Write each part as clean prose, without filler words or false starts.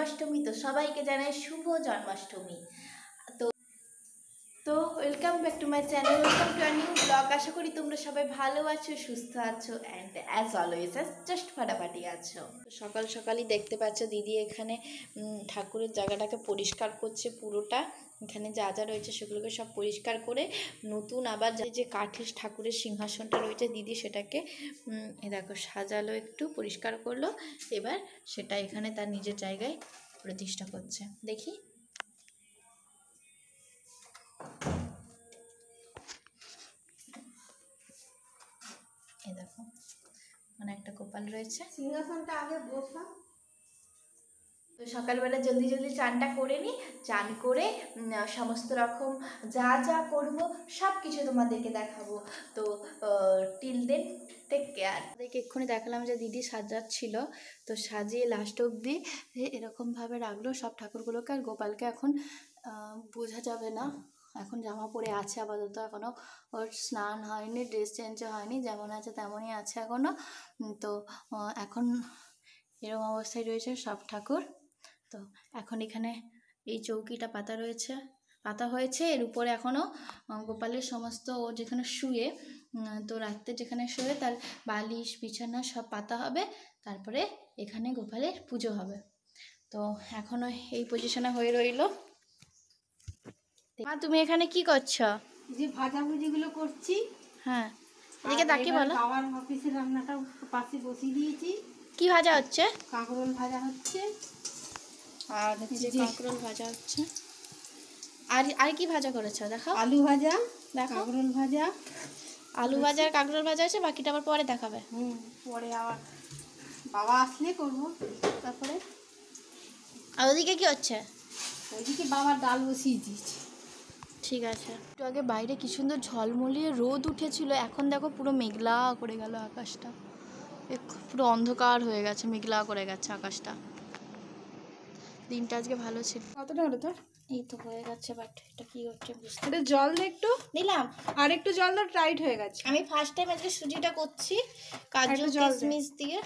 জন্মাষ্টমী। তো সবাইকে জানাই শুভ জন্মাষ্টমী। তো welcome back to my channel, welcome to our new blog. আশা করি তোমরা সবাই ভালো আছো, সুস্থ আছো অ্যান্ড অ্যাজ অলওয়েজ জাস্ট ফাটাফাটি আছো। সকাল সকালই দেখতে পাচ্ছ দিদি এখানে ঠাকুরের জায়গাটাকে পরিষ্কার করছে পুরোটা। এখানে যা যা রয়েছে সেগুলোকে সব পরিষ্কার করে নতুন আবার যে কাঠের ঠাকুরের সিংহাসনটা রয়েছে দিদি সেটাকে দেখো সাজালো, একটু পরিষ্কার করলো। এবার সেটা এখানে তার নিজের জায়গায় প্রতিষ্ঠা করছে। দেখি এই দেখো মানে একটা গোপাল রয়েছে, সিংহাসনটা আগে বসা। তো সকালবেলা জলদি জলদি চানটা করে নিই। চান করে সমস্ত রকম যা যা করব সব কিছু তোমাদেরকে দেখাবো। তো টিল দেন টেক কেয়ার। দেখে এক্ষুনি দেখালাম যে দিদি সাজাচ্ছিল, তো সাজিয়ে লাস্ট অবধি এরকমভাবে রাখলো সব ঠাকুরগুলোকে। আর গোপালকে এখন বোঝা যাবে না, এখন জামা পরে আছে আপাতত, এখনও ওর স্নান হয়নি, ড্রেস চেঞ্জ হয়নি, যেমন আছে তেমনই আছে এখনও। তো এখন এরকম অবস্থায় রয়েছে সব ঠাকুর। তো এখন এখানে এই চৌকিটা পাতা হয়েছে, এর উপরে এখনও গোপালের সমস্ত ও যেখানে শুয়ে, তো রাত্রে যেখানে শুয়ে তার বালিশ বিছানা সব পাতা হবে, তারপরে এখানে গোপালের পুজো হবে। তো এখনও এই পজিশনে হয়ে রইল। মা তুমি এখানে কি করছো? যে ভাজাভুজিগুলো করছি। হ্যাঁ, এদিকে তাকিয়ে বলো। বাবার অফিসের রান্নাটা পাশে বসিয়ে দিয়েছি। কি ভাজা হচ্ছে? কাঁকরোল ভাজা হচ্ছে। আর যে কাঁকরোল ভাজা হচ্ছে। আর কি ভাজা করেছো দেখাও? আলু ভাজা, দেখো কাঁকরোল ভাজা। আলু ভাজা আর কাঁকরোল ভাজা আছে, বাকিটা আবার পরে দেখাবে। পরে আবার বাবা আসলে করবো। তারপরে আর ওদিকে কি হচ্ছে? ওইদিকে বাবার ডাল বসিয়ে দিয়েছি। ঠিক আছে। একটু আগে বাইরে কি সুন্দর ঝলমলিয়ে রোদ উঠেছিল, এখন দেখো পুরো মেঘলা করে গেল আকাশটা, পুরো অন্ধকার হয়ে গেছে, মেঘলা করে গেছে আকাশটা। দিনটা আজকে ভালো ছিল। কতটা হলো তোর? এই তো হয়ে গেছে, বাট এটা কি হচ্ছে বুঝতে এটা জল দে একটু। দিলাম আর একটু জল দাও, টাইট হয়ে গেছে। আমি ফার্স্ট টাইম আজকে সুজিটা করছি কাজু কিশমিশ দিয়ে।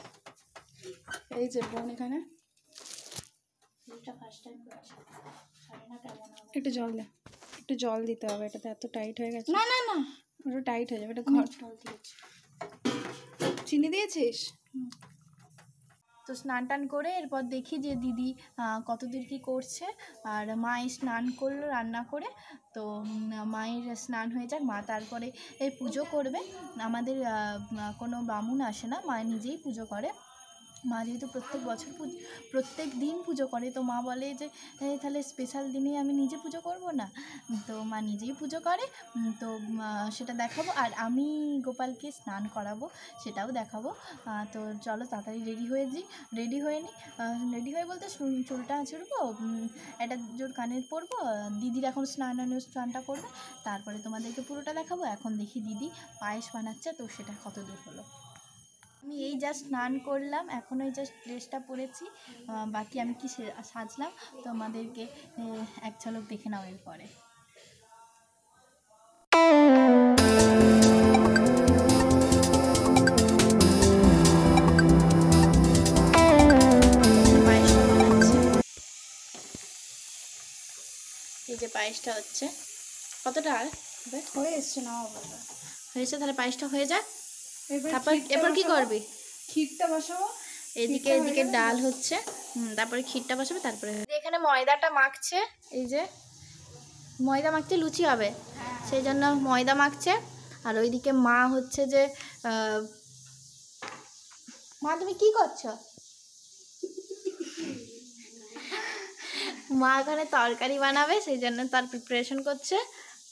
এই যে বোন এখানে সুজিটা ফার্স্ট টাইম করছি, জানি না কেমন হবে। একটু জল দে, একটু জল দিতে হবে, এটাতে এত টাইট হয়ে গেছে। না না না, ওটা টাইট হয়ে যাবে। এটা ঘর জল দিয়েছি। চিনি দিয়েছিস? তো স্নান টান করে এরপর দেখি যে দিদি কতদূর কী করছে। আর মায়ের স্নান করলো রান্না করে, তো মায়ের স্নান হয়ে যাক, মা তারপরে এই পুজো করবে। আমাদের কোনো বামুন আসে না, মা নিজেই পুজো করে। মা যেহেতু প্রত্যেক দিন পুজো করে, তো মা বলে যে তাহলে স্পেশাল দিনে আমি নিজে পুজো করব না, তো মা নিজেই পুজো করে। তো সেটা দেখাবো, আর আমি গোপালকে স্নান করাবো সেটাও দেখাবো। তো চলো তাড়াতাড়ি রেডি হয়ে নিই। রেডি হয়ে বলতে চুলটা আঁচড়বো, একটা জোর কানের পরবো, দিদির এখন স্নানটা করবে, তারপরে তোমাদেরকে পুরোটা দেখাবো। এখন দেখি দিদি পায়েস বানাচ্ছে, তো সেটা কত দূর হলো। আমি এই জাস্ট স্নান করলাম, এখন ওই জাস্ট ড্রেসটা পরেছি, বাকি আমি কি সাজলাম তোমাদেরকে এক ঝলক দেখে নাও এরপরে। এই যে পায়েসটা হচ্ছে, কতটা হয়ে এসছে না হয়েছে, তাহলে পায়েসটা হয়ে যাক। এরপর কি করবি? ক্ষীরটা বসাবো। এদিকে ডাল হচ্ছে, তারপরে ক্ষীরটা বসাবে। তারপরে এখানে ময়দাটা মাখছে, এই যে ময়দা মাখতে লুচি হবে, সেই জন্য ময়দা মাখছে। আর ওইদিকে মা হচ্ছে যে মা তুমি কি করছো? মা এখানে তরকারি বানাবে, সেই জন্য তার প্রিপারেশন করছে।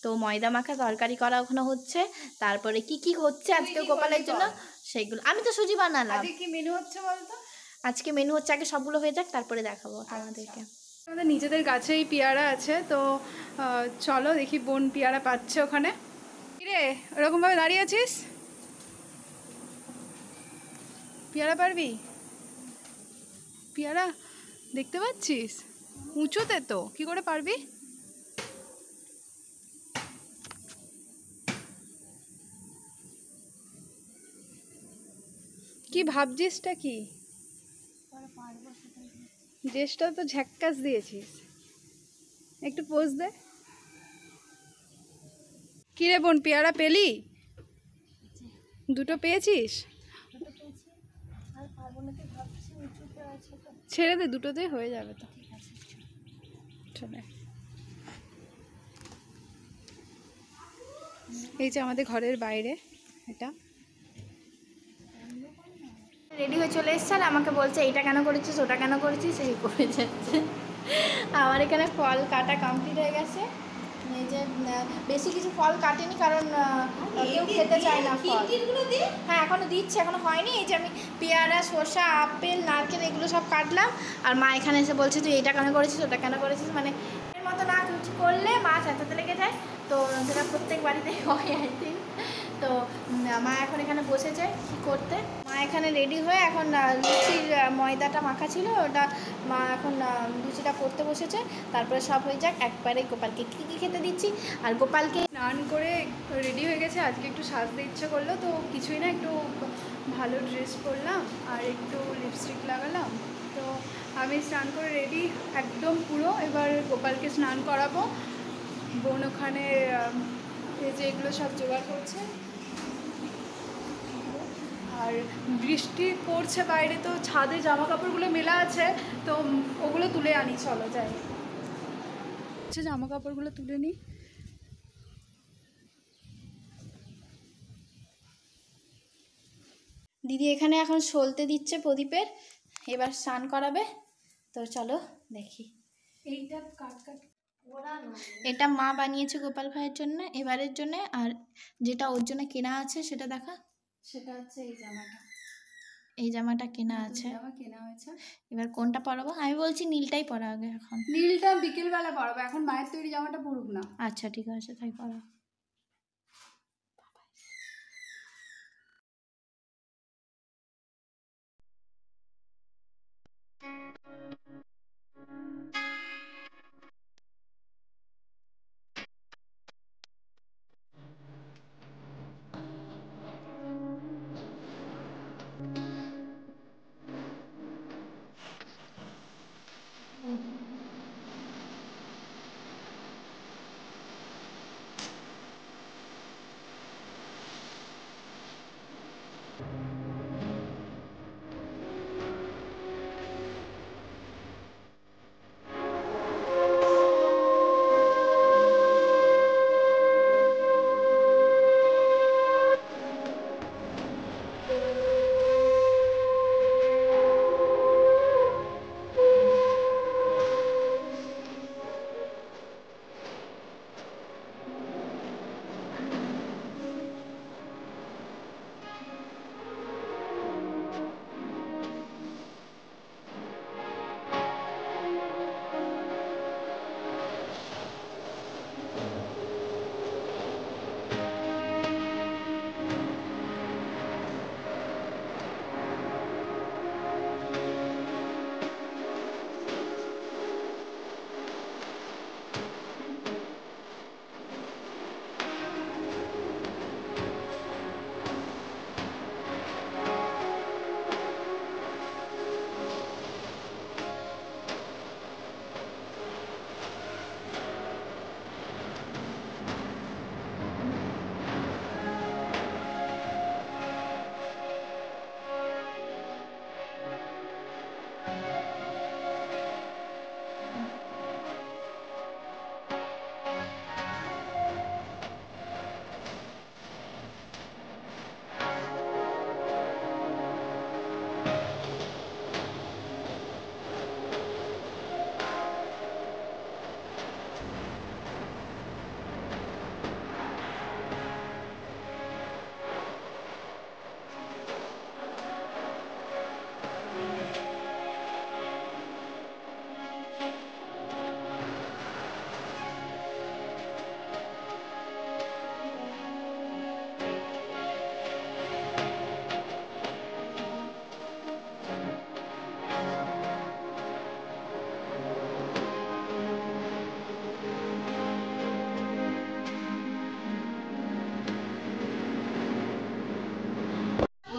তো ময়দা মাখা তরকারি করা ওখানে হচ্ছে। তারপরে কি হচ্ছে আজকে গোপালের জন্য সেইগুলো, আমি তো সুজি বানালাম। কি মেনু হচ্ছে বলতো? আজকে মেনু হচ্ছে, আগে সবগুলো হয়ে যাক তারপরে দেখাবো আমাদেরকে। আমাদের নিজেদের গাছেই পেয়ারা আছে, তো চলো দেখি বোন পেয়ারা পাচ্ছে ওখানে। কিরে ওরকমভাবে দাঁড়িয়ে আছিস? পেয়ারা পারবি? পেয়ারা দেখতে পাচ্ছিস উঁচুতে, তো কি করে পারবি? কি ভাবছিসটা কি? ড্রেসটা তো ঝাক্কাস দিয়েছিস, একটু পোজ দে। কিরে বোন, পেয়ারা পেলি? দুটো পেয়েছিস? ছেড়ে দে, দুটোতেই হয়ে যাবে তো। চলে, এই যে আমাদের ঘরের বাইরে এটা। রেডি হয়ে চলে এসছে আর আমাকে বলছে এইটা কেন করেছিস, ওটা কেন করেছিস, এই করে যাচ্ছে। আমার এখানে ফল কাটা কমপ্লিট হয়ে গেছে। এই যে বেশি কিছু ফল কাটেনি, কারণ কেউ খেতে চায় না ফল। হ্যাঁ এখনও দিচ্ছে, এখনও হয়নি। এই যে আমি পেয়ারা, শসা, আপেল, নারকেল এগুলো সব কাটলাম। আর মা এখানে এসে বলছে তুই এটা কেন করেছিস, ওটা কেন করেছিস, মানে এর মতো না কিছু করলে মা চেঁচাতে লেগে যায়। তো সেটা প্রত্যেক বাড়িতেই হয় আই থিঙ্ক। তো মা এখন এখানে বসেছে কী করতে। মা এখানে রেডি হয়ে এখন লুচির ময়দাটা মাখা ছিল, ওটা মা এখন লুচিটা করতে বসেছে। তারপরে সব হয়ে যাক একবারে গোপালকে কী কী খেতে দিচ্ছি। আর গোপালকে স্নান করে রেডি হয়ে গেছে, আজকে একটু সাজতে ইচ্ছে করলো, তো কিছুই না, একটু ভালো ড্রেস পরলাম আর একটু লিপস্টিক লাগালাম। তো আমি স্নান করে রেডি একদম পুরো। এবার গোপালকে স্নান করাবো। বোন ওখানে এই যে এগুলো সব জোগাড় করছে। আর বৃষ্টি পড়ছে বাইরে, তো ছাদে জামা কাপড়গুলো মেলা আছে, তো ওগুলো তুলে আনি, চলো যাই। আচ্ছা জামা কাপড়গুলো তুলে নিই। দিদি এখানে এখন সলতে দিচ্ছে প্রদীপের, এবার স্নান করাবে। তো চলো দেখি। এইটা কাট কাট, এটা মা বানিয়েছে গোপাল ভাইয়ের জন্য এবারের জন্য। আর যেটা ওর জন্য কেনা আছে সেটা দেখা। সেটা হচ্ছে এই জামাটা, এই জামাটা কেনা আছে। জামা কেনা হয়েছে। এবার কোনটা পরাবো? আমি বলছি নীলটাই পরা আগে এখন। নীলটা বিকেলবেলা পরাবো, এখন মায়ের তৈরি জামাটা পরুক না। আচ্ছা ঠিক আছে, তাই পরা।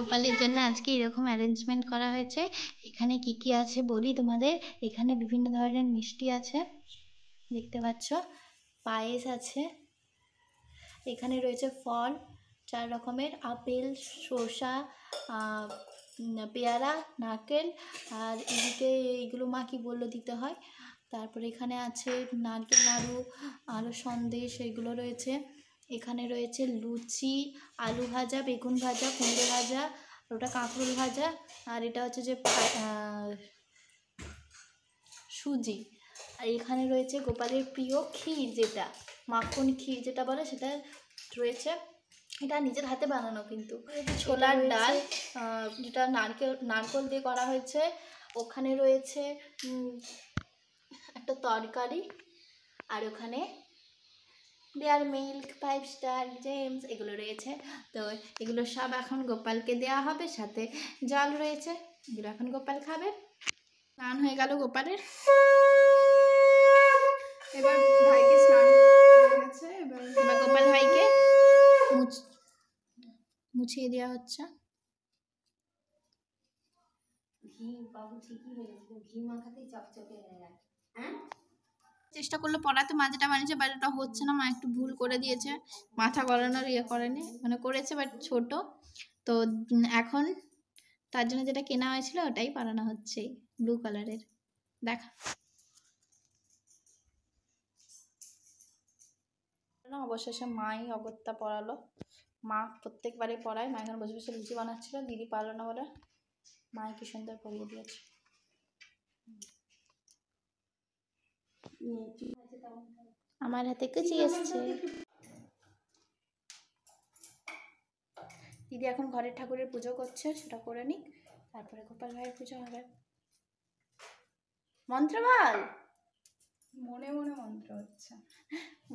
গোপালের জন্য আজকে এরকম অ্যারেঞ্জমেন্ট করা হয়েছে। এখানে কি কি আছে বলি তোমাদের। এখানে বিভিন্ন ধরনের মিষ্টি আছে, দেখতে পাচ্ছ, পায়েস আছে, এখানে রয়েছে ফল 4 রকমের, আপেল, শসা, পেয়ারা, নারকেল, আর এদিকে এইগুলো মা কি বললো দিতে হয়। তারপরে এখানে আছে নারকেল নাড়ু, আরও সন্দেশ, এগুলো রয়েছে। এখানে রয়েছে লুচি, আলু ভাজা, বেগুন ভাজা, কুমড়ো ভাজা, আর ওটা কাঁকরোল ভাজা, আর এটা হচ্ছে যে সুজি। আর এখানে রয়েছে গোপালের প্রিয় ক্ষীর, যেটা মাখন ক্ষীর যেটা বলে, সেটা রয়েছে। এটা নিজের হাতে বানানো, কিন্তু ছোলার ডাল, যেটা নারকেল দিয়ে করা হয়েছে। ওখানে রয়েছে একটা তরকারি, আর ওখানে ডেয়ার মিল্ক, 5 স্টার, জেমস, এগুলো রয়েছে। তো এগুলো সব এখন গোপালকে দেওয়া হবে, সাথে জল রয়েছে, এগুলো এখন গোপাল খাবে। স্নান হয়ে গেল গোপালের। এবার ভাইকে স্নান হয়ে গেছে, এবার গোপাল ভাইকে মুছিয়ে দেওয়া হচ্ছে। চেষ্টা করলো পড়াতে, মাঝেটা বানিয়েছে, বাট ওটা হচ্ছে না, মা একটু ভুল করে দিয়েছে, মাথা গলানোর করেনি, মানে করেছে বাট ছোট। তো এখন তার জন্য যেটা কেনা হয়েছিল ওটাই পরানো হচ্ছে, ব্লু কালারের। দেখা অবশেষে মাই অগত্যা পড়ালো। মা প্রত্যেকবারই পড়ায়, মা এখানে বসে বসে লুচি বানাচ্ছিল, দিদি পারলো না বলে মাই কি সুন্দর পড়িয়ে দিয়েছে। আমার হাতে কুচি এসছে। দিদি এখন ঘরের ঠাকুরের পুজো করছে, সেটা করে নিক, তারপরে গোপাল ভাইয়ের পুজো হবে। মন্ত্র বল। মনে মনে মন্ত্র হচ্ছে,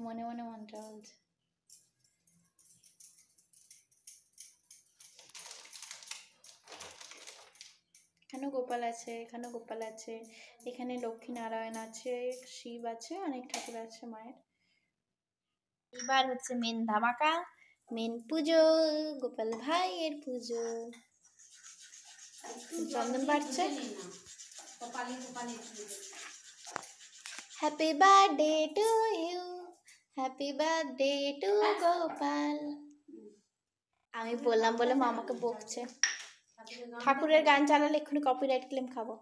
মনে মনে মন্ত্র বলছে। এখানেও গোপাল আছে, এখানেও গোপাল আছে, এখানে লক্ষ্মী নারায়ণ আছে, শিব আছে, অনেক ঠাকুর আছে মায়ের। এবার হচ্ছে মেন ধামাকা, মেন পুজো, গোপাল ভাইয়ের পুজো। চন্দন বাড়ছে। Happy birthday to you, happy birthday to Gopal. আমি বললাম বলে মা আমাকে বকছে। ঠাকুরের গান চালালে এক্ষুনি কপিরাইট ক্লেম খাবো,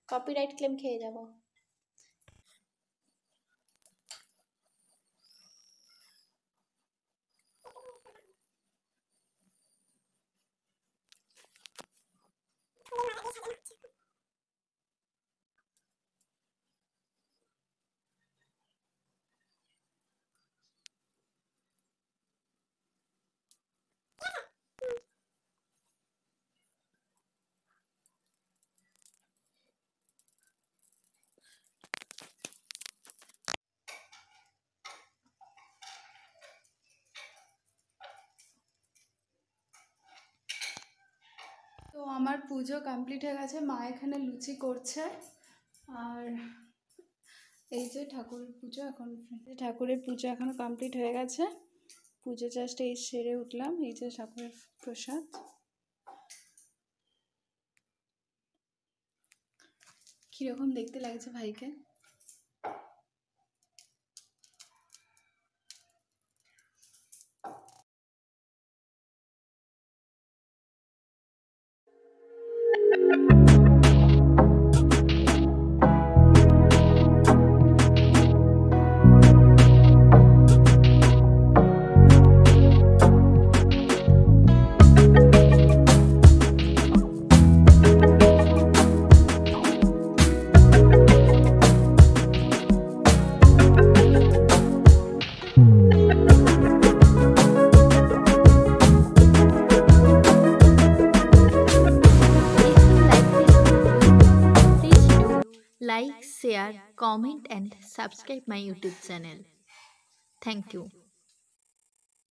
কপিরাইট ক্লেম খেয়ে যাবো। তো আমার পুজো কমপ্লিট হয়ে গেছে, মা এখানে লুচি করছে। আর এই যে ঠাকুরের পুজো এখনো কমপ্লিট হয়ে গেছে। পুজো জাস্ট এই সেরে উঠলাম। এই যে ঠাকুরের প্রসাদ। কীরকম দেখতে লাগছে ভাইকে? Like, share, comment and subscribe my YouTube channel. Thank you.